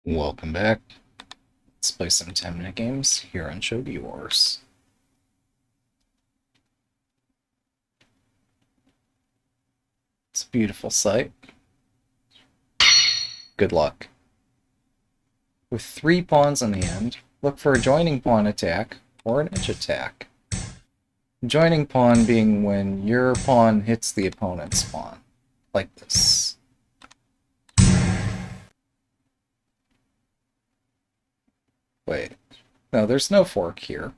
Welcome back. Let's play some 10-minute games here on Shogi Wars. It's a beautiful sight. Good luck. With 3 pawns in hand, look for a joining pawn attack or an edge attack. Joining pawn being when your pawn hits the opponent's pawn, like this. Wait, no, there's no fork here.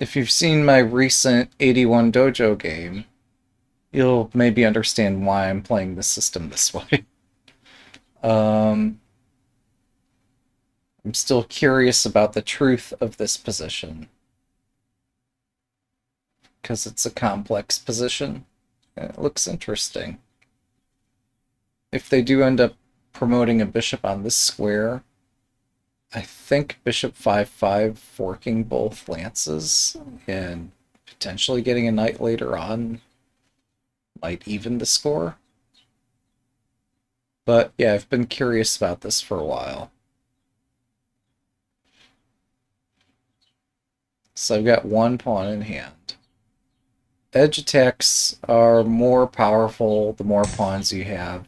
If you've seen my recent 81 Dojo game, you'll maybe understand why I'm playing the system this way. I'm still curious about the truth of this position, because it's a complex position. It looks interesting. If they do end up promoting a bishop on this square, I think bishop 5-5 forking both lances and potentially getting a knight later on might even the score. But yeah, I've been curious about this for a while. So I've got one pawn in hand. Edge attacks are more powerful the more pawns you have.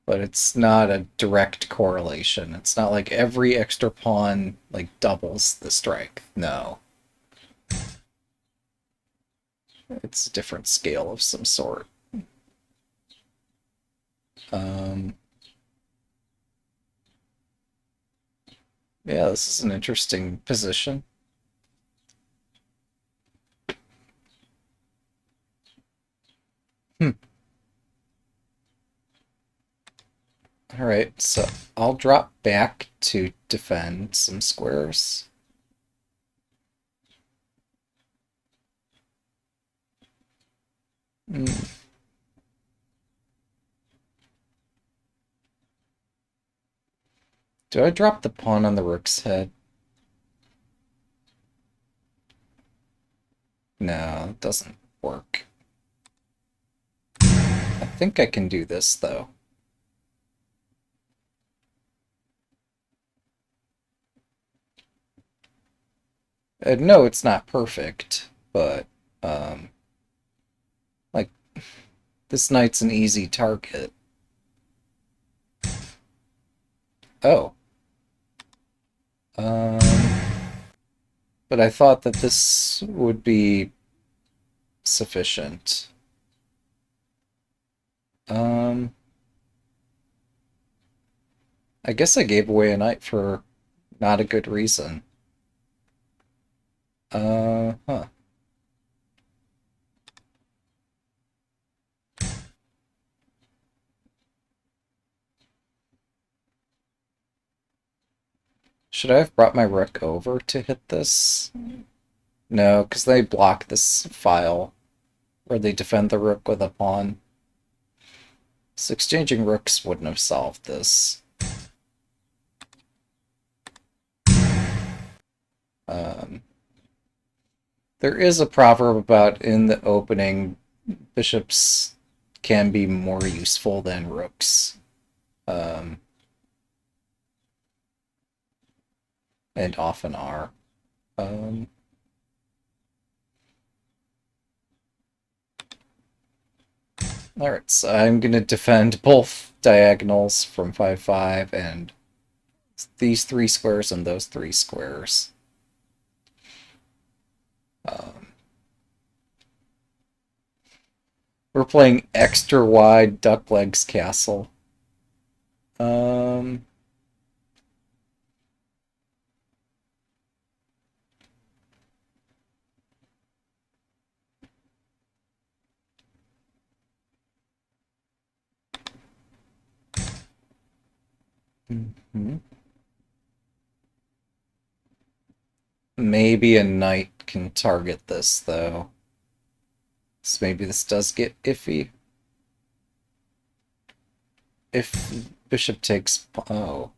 But it's not a direct correlation. It's not like every extra pawn like doubles the strength. No. It's a different scale of some sort. Yeah, this is an interesting position. Alright, so I'll drop back to defend some squares. Do I drop the pawn on the rook's head? No, it doesn't work. I think I can do this, though. No, it's not perfect, but, like, this knight's an easy target. Oh. But I thought that this would be sufficient. I guess I gave away a knight for not a good reason. Huh. Should I have brought my rook over to hit this? No, because they block this file where they defend the rook with a pawn. So exchanging rooks wouldn't have solved this. There is a proverb about in the opening, bishops can be more useful than rooks. And often are. Alright, so I'm going to defend both diagonals from 5-5 and these 3 squares and those 3 squares. We're playing extra wide duck legs castle. Maybe a knight can target this, though. So maybe this does get iffy. If bishop takes... Oh.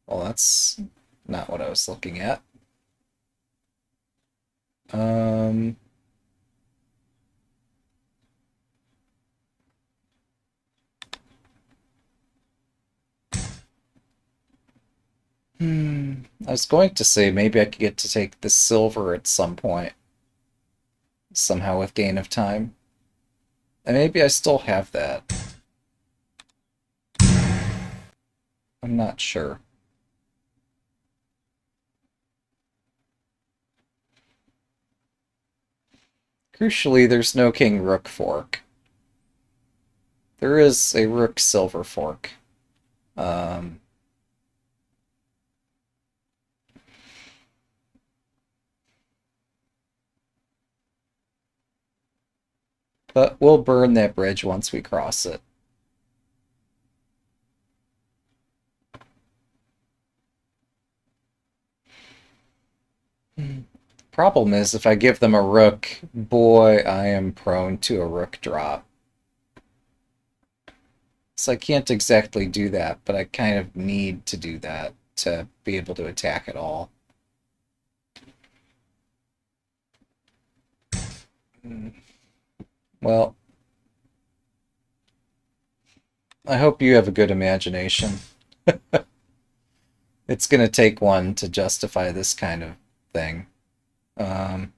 Well, that's not what I was looking at. I was going to say maybe I could get to take the silver at some point, somehow with gain of time. And maybe I still have that. I'm not sure. Crucially, there's no king rook fork. There is a rook silver fork. Um, but we'll burn that bridge once we cross it. Problem is, if I give them a rook, boy, I am prone to a rook drop. So I can't exactly do that, but I kind of need to do that to be able to attack at all. Well, I hope you have a good imagination. It's going to take one to justify this kind of thing. Um,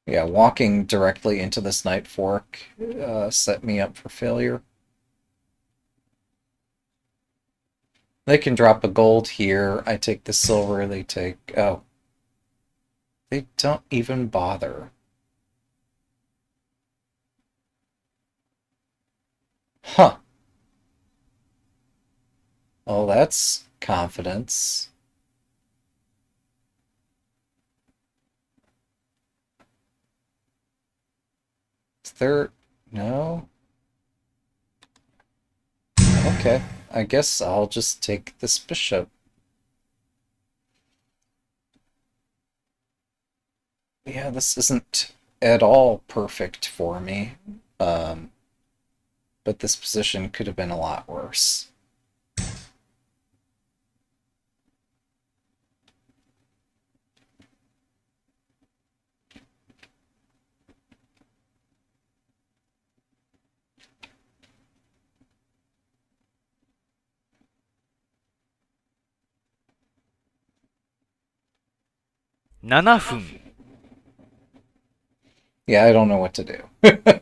yeah, walking directly into this knight fork set me up for failure. They can drop a gold here. I take the silver. They take... Oh. They don't even bother. Huh. Oh, that's confidence. Is there... No? Okay. I guess I'll just take this bishop. Yeah, this isn't at all perfect for me. Um, but this position could have been a lot worse. Yeah, I don't know what to do.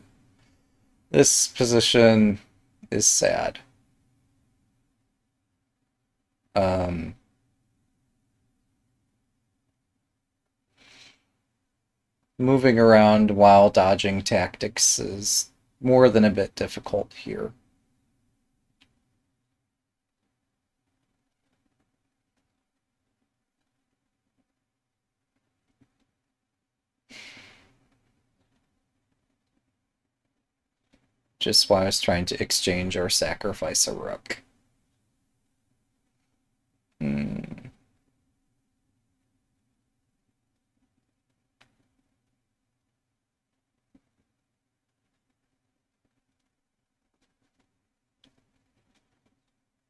This position is sad. Um, moving around while dodging tactics is more than a bit difficult here. Just why I was trying to exchange or sacrifice a rook. Hmm.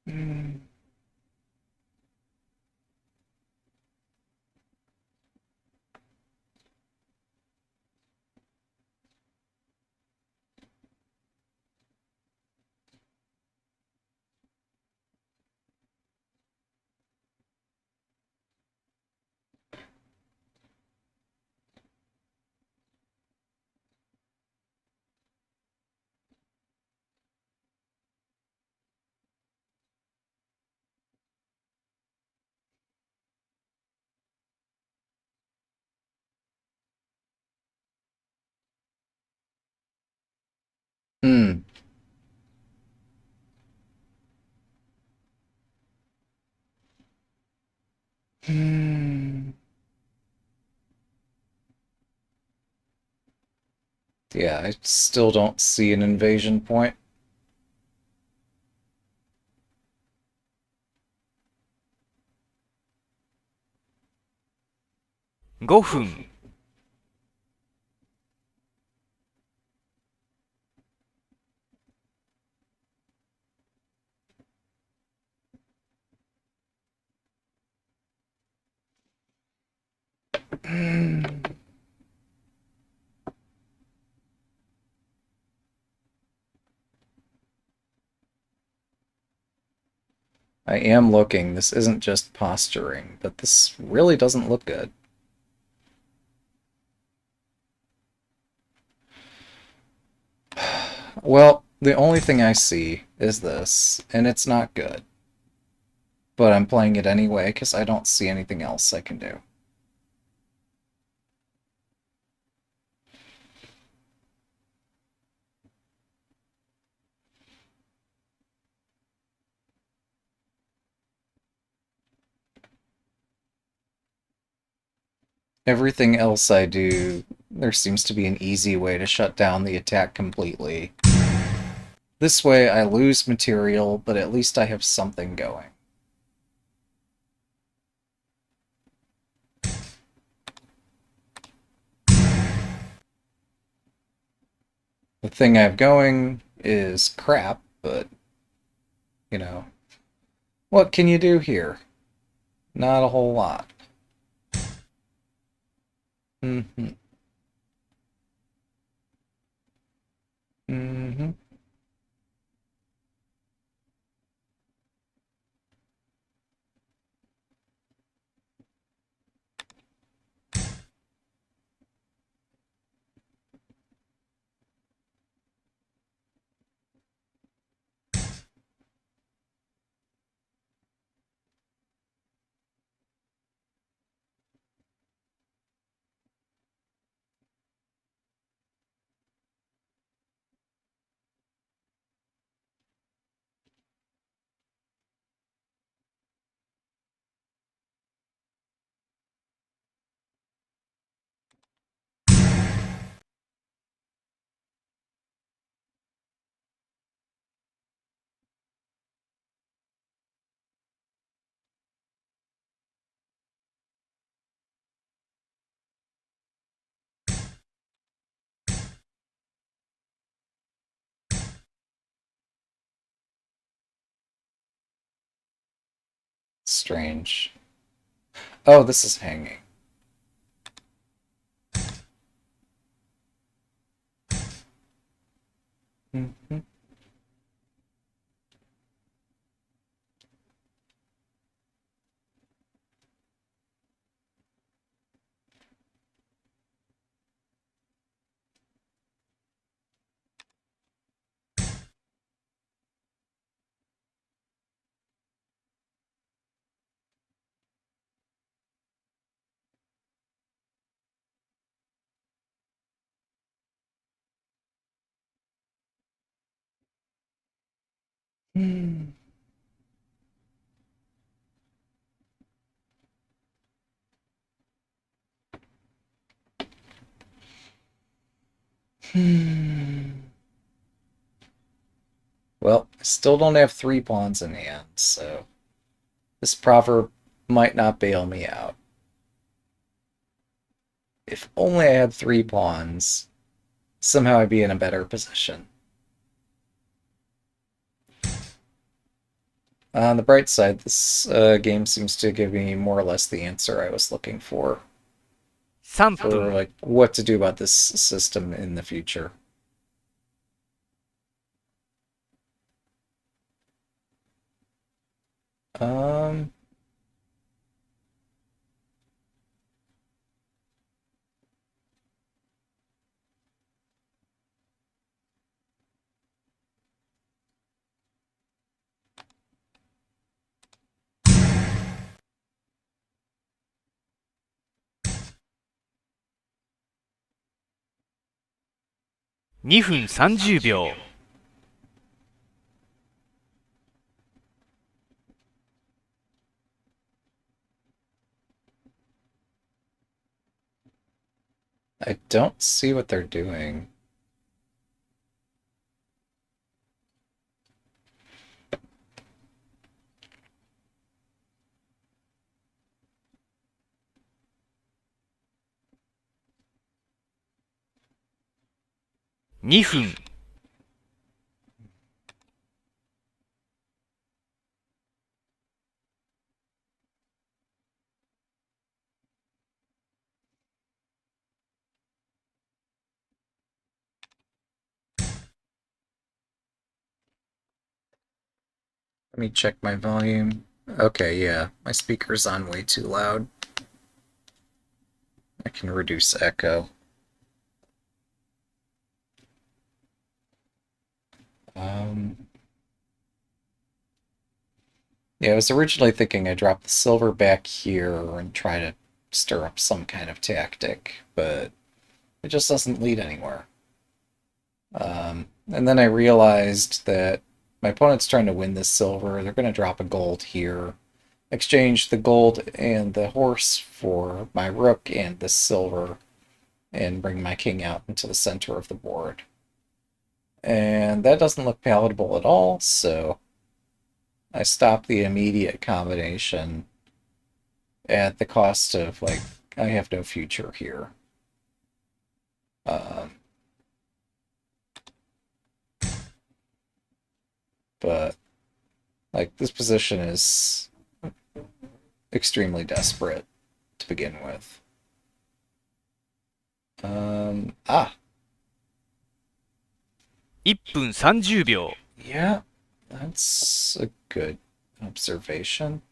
Hmm. Hmm. Hmm. Yeah, I still don't see an invasion point. I am looking. This isn't just posturing, but this really doesn't look good. Well, the only thing I see is this, and it's not good. But I'm playing it anyway because I don't see anything else I can do. Everything else I do, there seems to be an easy way to shut down the attack completely. This way I lose material, but at least I have something going. The thing I have going is crap, but, you know, what can you do here? Not a whole lot. Mm-hmm. Mm-hmm. Strange. Oh, this is hanging. Mm-hmm. Hmm. Well, I still don't have 3 pawns in hand, so this proverb might not bail me out. If only I had 3 pawns, somehow I'd be in a better position. On the bright side, this game seems to give me more or less the answer I was looking for 3分 like what to do about this system in the future. Um, 2分30秒 I don't see what they're doing. 2分 I Let me check my volume. Okay, yeah, my speaker's on way too loud. I can reduce echo. Yeah, I was originally thinking I'd drop the silver back here and try to stir up some kind of tactic, but it just doesn't lead anywhere. And then I realized that my opponent's trying to win this silver. They're going to drop a gold here, exchange the gold and the horse for my rook and the silver, and bring my king out into the center of the board. And that doesn't look palatable at all, so I stop the immediate combination at the cost of, like, I have no future here. But, like, this position is extremely desperate to begin with. Ah, 1分30秒。 yeah, that's a good observation.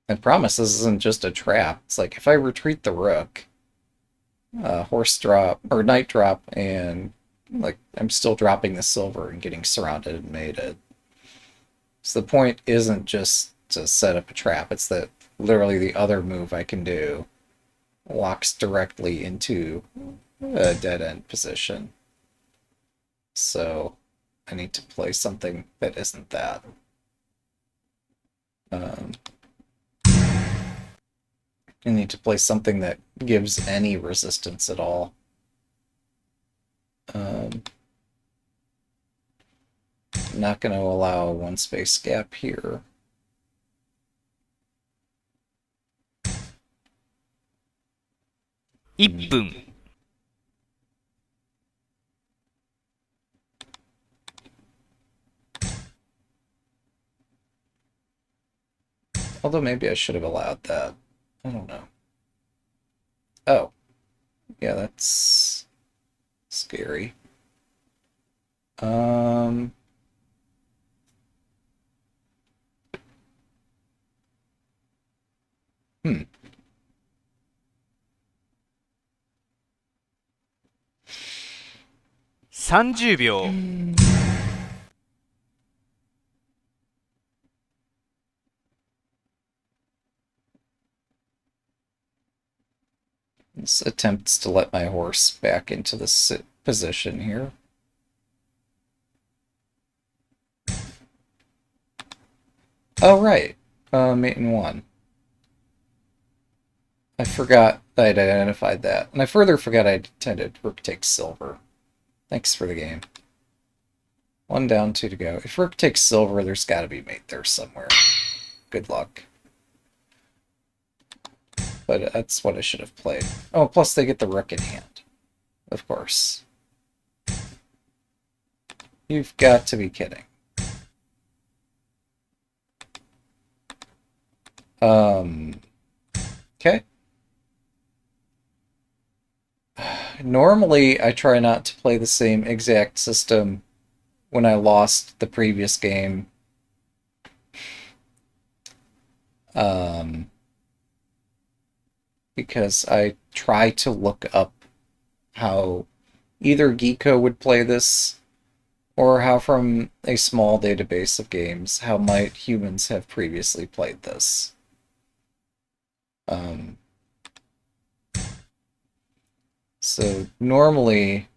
I promise this isn't just a trap. It's like if I retreat the rook, horse drop or knight drop, and like I'm still dropping the silver and getting surrounded and mated. So the point isn't just to set up a trap, it's that literally the other move I can do walks directly into a dead end position. So I need to play something that isn't that. I need to play something that gives any resistance at all. Not going to allow a one space gap here.1分。 Although maybe I should have allowed that. I don't know. Oh. Yeah, that's scary. Hmm. 30秒。 This attempts to let my horse back into the sit position here. Oh, right. Mate in 1. I forgot that I'd identified that. And I further forgot I intended rook takes silver. Thanks for the game. 1 down, 2 to go. If rook takes silver, there's got to be mate there somewhere. Good luck. But that's what I should have played. Oh, plus they get the rook in hand. Of course. You've got to be kidding. Okay. Normally, I try not to play the same exact system when I lost the previous game. Because I try to look up how either Geeko would play this, or how from a small database of games, how might humans have previously played this. So normally,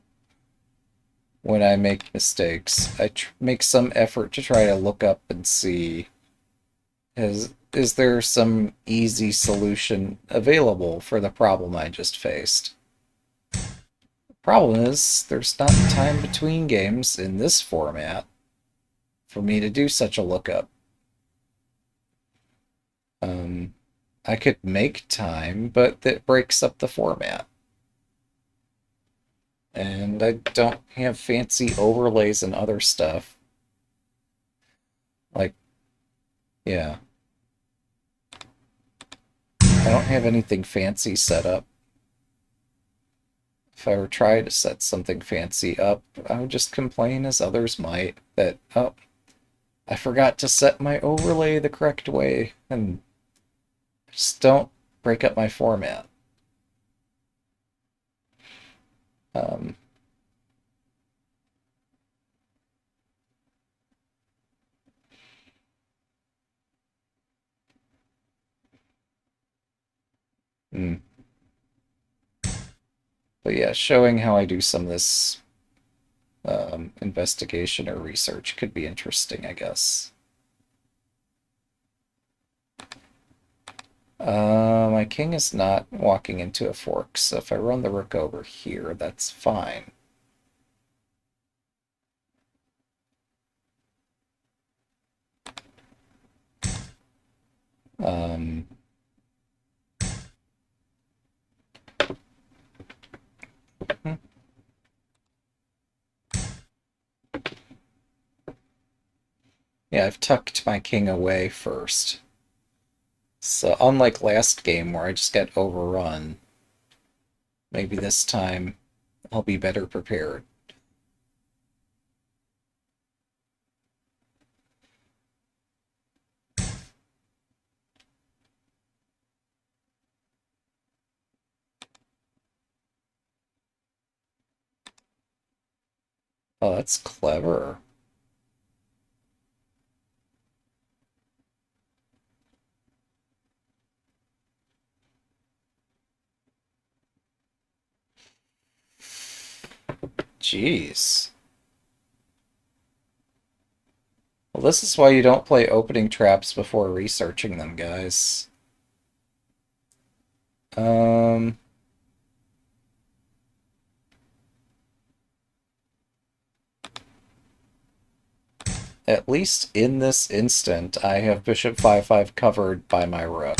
when I make mistakes, I make some effort to try to look up and see, is there some easy solution available for the problem I just faced? The problem is, there's not time between games in this format for me to do such a lookup. I could make time, but that breaks up the format. And I don't have fancy overlays and other stuff Like, yeah. I don't have anything fancy set up. If I were trying to set something fancy up, I would just complain, as others might, that, oh, I forgot to set my overlay the correct way, and just don't break up my format. Um, hmm. But yeah, showing how I do some of this investigation or research could be interesting, I guess. My king is not walking into a fork, so if I run the rook over here, that's fine. Um, yeah, I've tucked my king away first. So unlike last game where I just got overrun, maybe this time I'll be better prepared. Oh, that's clever. Jeez. Well, this is why you don't play opening traps before researching them, guys. Um, at least in this instant, I have bishop 5-5 covered by my rook.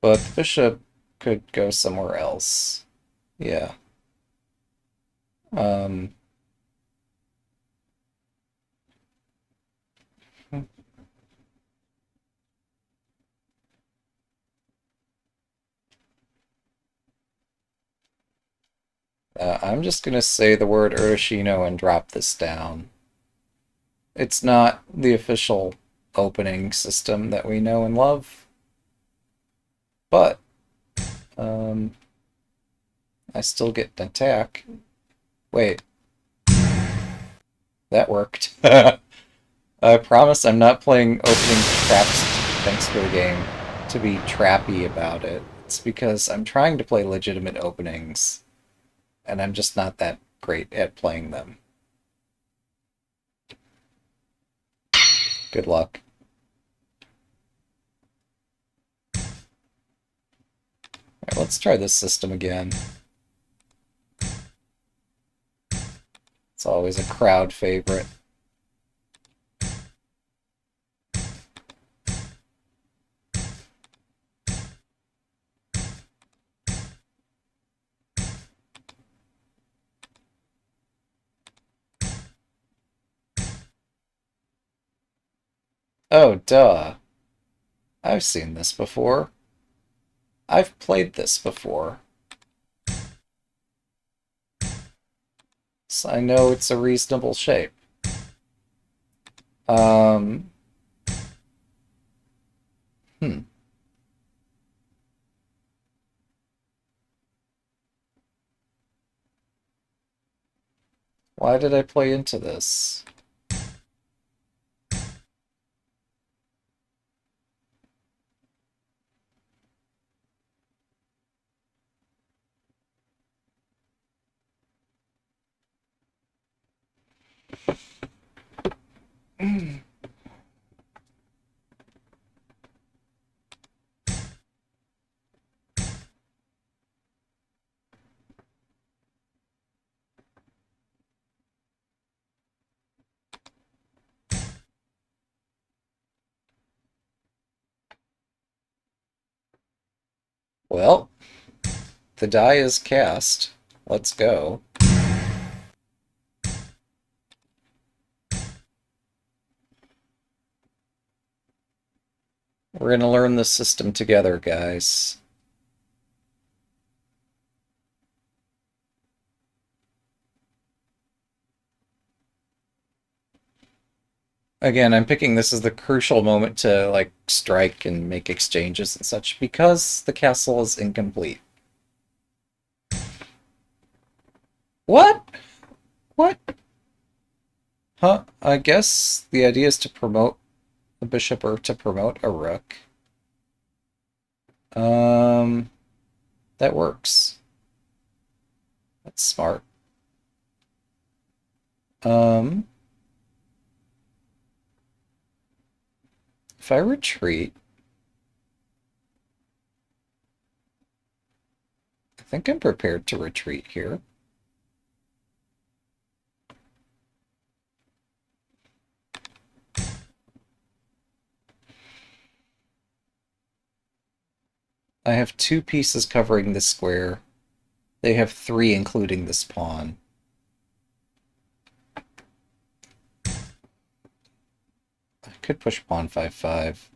But the bishop could go somewhere else. Yeah. Um, I'm just gonna say the word Urashino and drop this down. It's not the official opening system that we know and love, but um, I still get an attack. Wait, that worked. I promise I'm not playing opening traps, thanks for the game, to be trappy about it. It's because I'm trying to play legitimate openings, and I'm just not that great at playing them. Good luck. Alright, let's try this system again. It's always a crowd favorite. Oh, duh. I've seen this before. I've played this before. So I know it's a reasonable shape. Um... Hmm. Why did I play into this? Well, the die is cast. Let's go. We're gonna learn this system together, guys. Again, I'm picking this as the crucial moment to, like, strike and make exchanges and such, because the castle is incomplete. What? What? Huh? I guess the idea is to promote a bishop or to promote a rook. Um, that works. That's smart. Um, if I retreat, I think I'm prepared to retreat here. I have 2 pieces covering this square. They have 3, including this pawn. I could push pawn 5-5.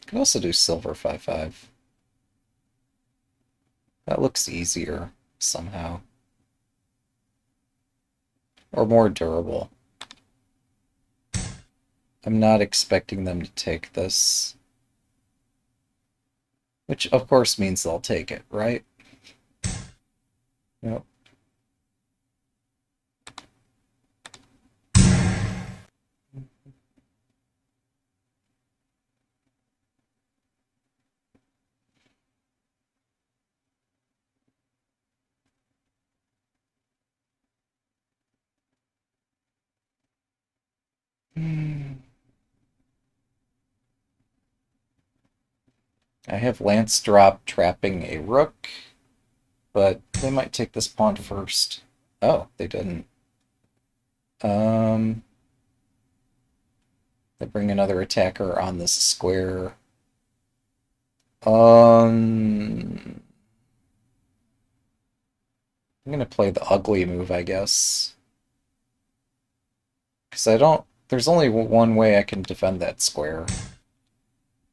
Could also do silver 5-5. That looks easier, somehow. Or more durable. I'm not expecting them to take this. Which, of course, means they'll take it, right? Yep. I have Lance drop trapping a rook, but they might take this pawn first. Oh, they didn't. They bring another attacker on this square. I'm gonna play the ugly move, I guess. Because I don't... There's only one way I can defend that square.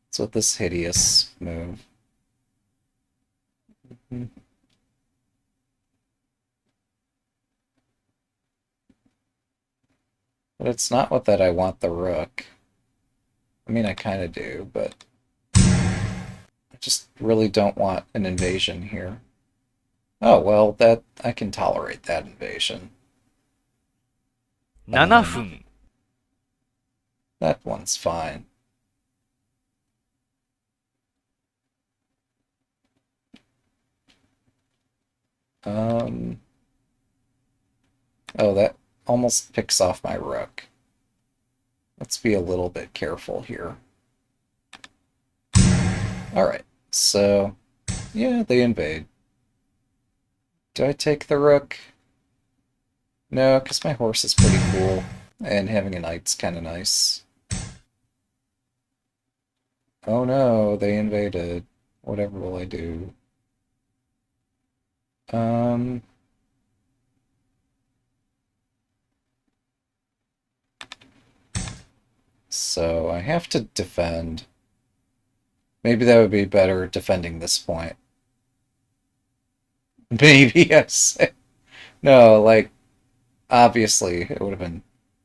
It's with this hideous move. But it's not with that I want the rook. I mean, I kind of do, but I just really don't want an invasion here. Oh, well, that I can tolerate that invasion. 7分 That one's fine. Um, oh, that almost picks off my rook. Let's be a little bit careful here. Alright, so, yeah, they invade. Do I take the rook? No, because my horse is pretty cool, and having a knight's kind of nice. Oh no, they invaded. Whatever will I do? Um... So I have to defend. Maybe that would be better defending this point. Maybe, yes. No, like, obviously, it would have been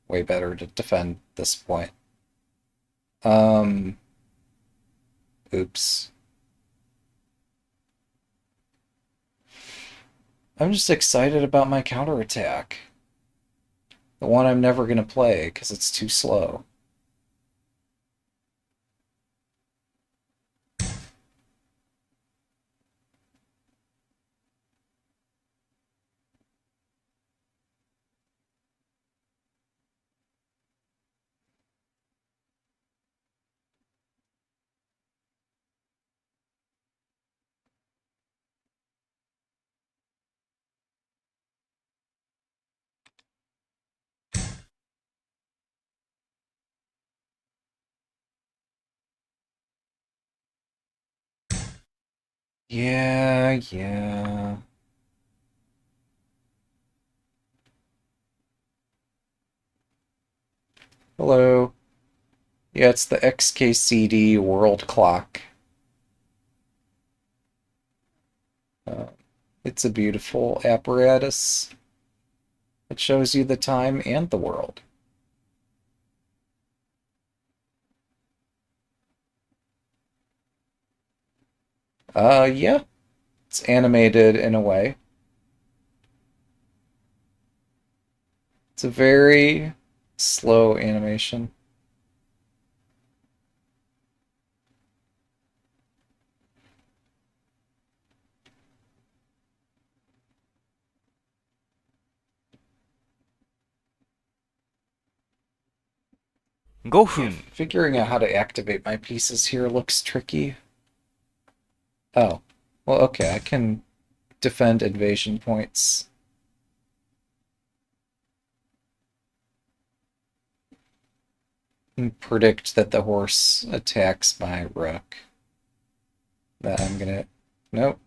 way better to defend this point. Um, oops. I'm just excited about my counterattack. The one I'm never going to play, because it's too slow. Yeah, yeah. Hello. Yeah, it's the XKCD World Clock. Uh, it's a beautiful apparatus. It shows you the time and the world. Yeah, it's animated in a way. It's a very slow animation.5 Yeah, 分 figuring out how to activate my pieces here looks tricky. Oh, well, okay, I can defend invasion points. And predict that the horse attacks my rook. That I'm gonna... Nope,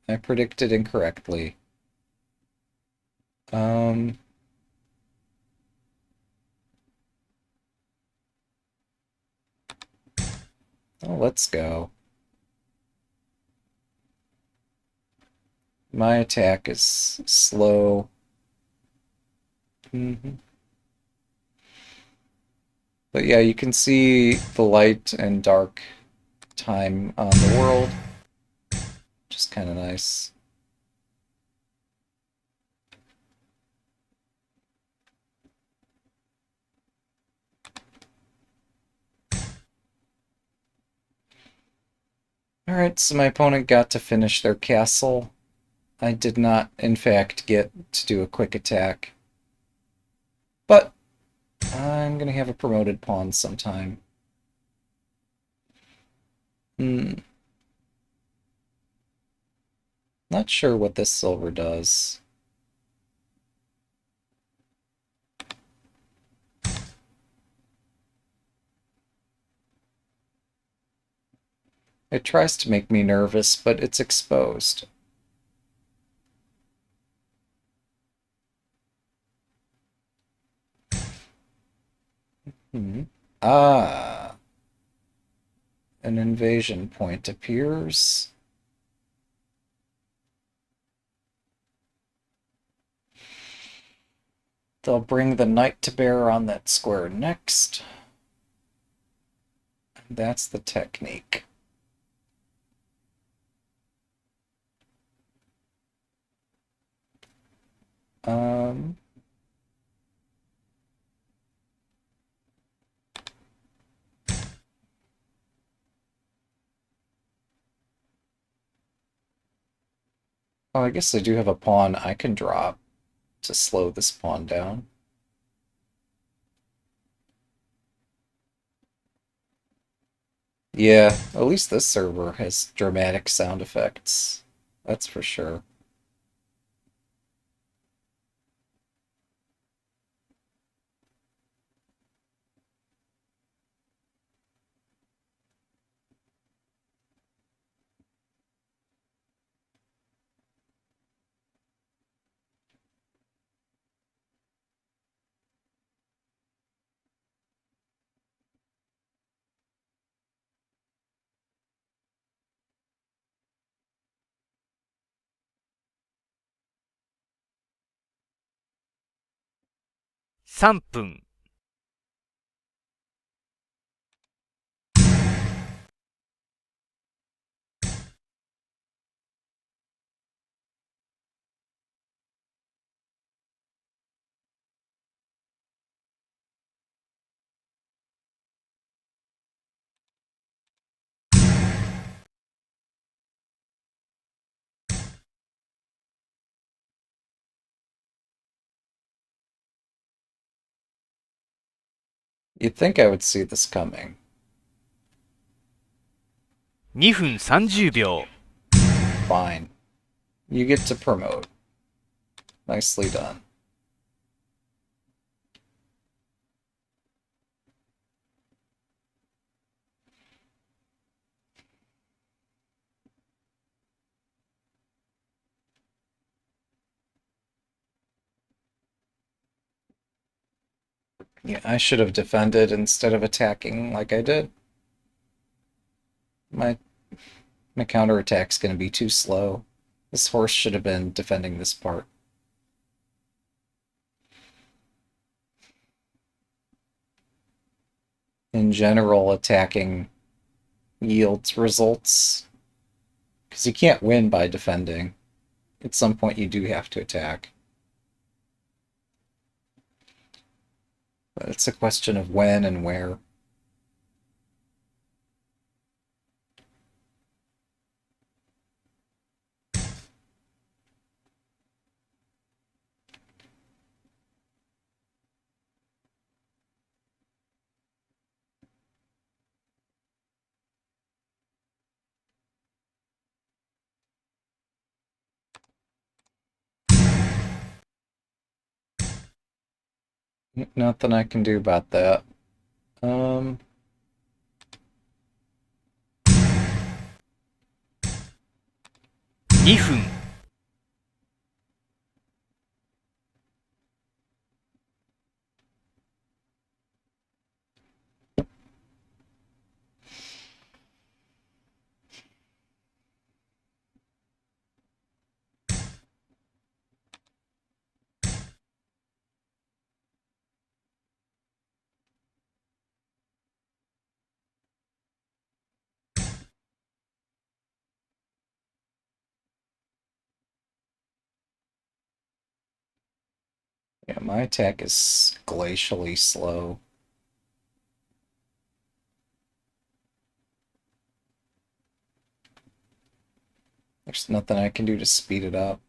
I predicted incorrectly. Um, oh, let's go. My attack is slow. But yeah, you can see the light and dark time on the world. Just kind of nice. Alright, so my opponent got to finish their castle. I did not, in fact, get to do a quick attack. But I'm going to have a promoted pawn sometime. Hmm. Not sure what this silver does. It tries to make me nervous, but it's exposed. Hmm. Ah. An invasion point appears. They'll bring the knight to bear on that square next. That's the technique. Um, oh, I guess I do have a pawn I can drop to slow this pawn down. Yeah, at least this server has dramatic sound effects. That's for sure.3分 You'd think I would see this coming. 2分30秒 Fine. You get to promote. Nicely done. Yeah, I should have defended instead of attacking like I did. My my counterattack's going to be too slow. This horse should have been defending this part. In general, attacking yields results because you can't win by defending. At some point, you do have to attack. But it's a question of when and where. Nothing I can do about that. Um, 2分、yeah, my attack is glacially slow. There's nothing I can do to speed it up.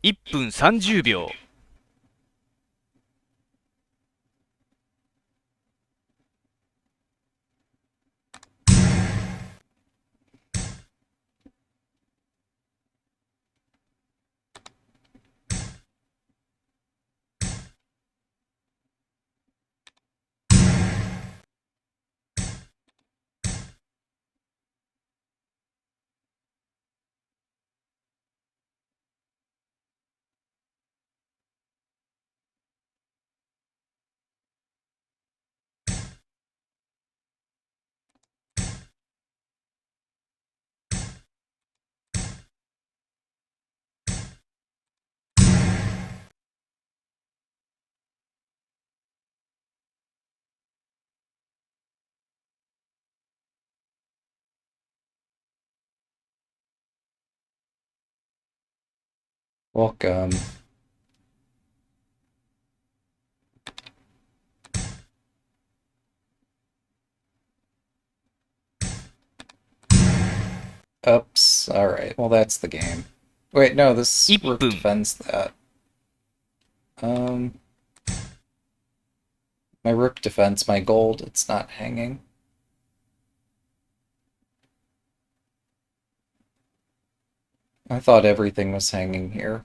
1分30秒。Welcome. Oops. Alright, well that's the game. Wait, no, this 1 rook 分、defends that. Um, my rook defends my gold. It's not hanging. I thought everything was hanging here.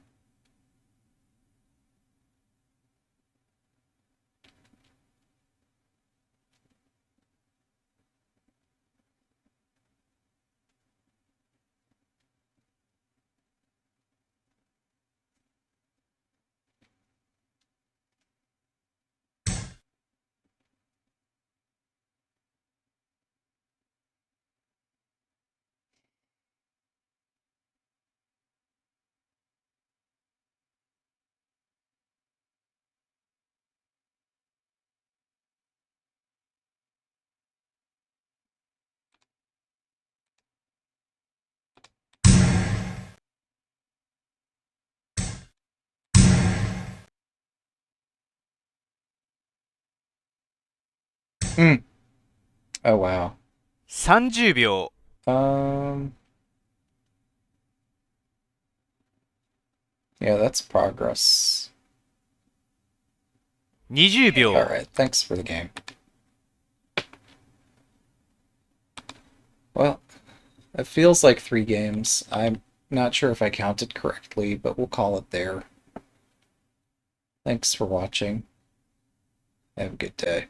Hmm. Oh wow. 30秒。Um, yeah, that's progress. 20秒。Alright, thanks for the game. Well, it feels like 3 games. I'm not sure if I counted correctly, but we'll call it there. Thanks for watching. Have a good day.